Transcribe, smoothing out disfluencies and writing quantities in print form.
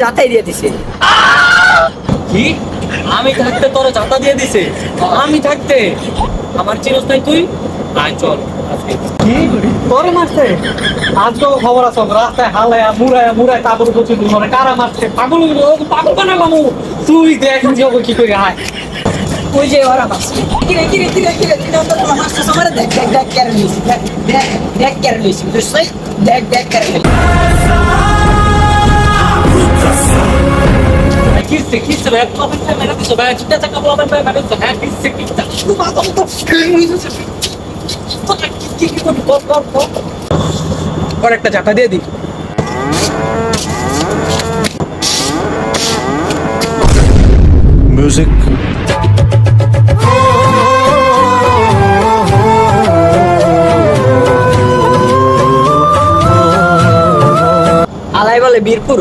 যাতাই দিয়ে দিছে। কি? আমি থাকতে তোর চাতা দিয়ে দিছে? আমি থাকতে? আমার চিরস নাই তুই? আয় চল কি তোরে মারছে? আজকে খবর আছে রাস্তায় হালায়া মুড়ায়া মুড়ায় তারপর বলছি ধরে কারা মারছে পাগল পাগল বানা মামু তুই দেখ কি করে আয় ওই যে ওরা মারছে। কিরে কিরে কিরে কিরে কিরে তো তোমার মারছে সবারে দেখ দেখ দেখ কেন নিছি দেখ দেখ দেখ কেন নিছি বুঝছিস? দেখ দেখ কেন নিছি। কিসে ভাই কখন থেকে মেরে দিছো ভাই চিন্তা চাকা বলা ভাই মেরে দিছো হ্যাঁ কিসে কিসে তুই পাগল তো কি করবি কর ওর একটা চাটা দিয়ে দিই। Music. আলাই বলে বীরপুর।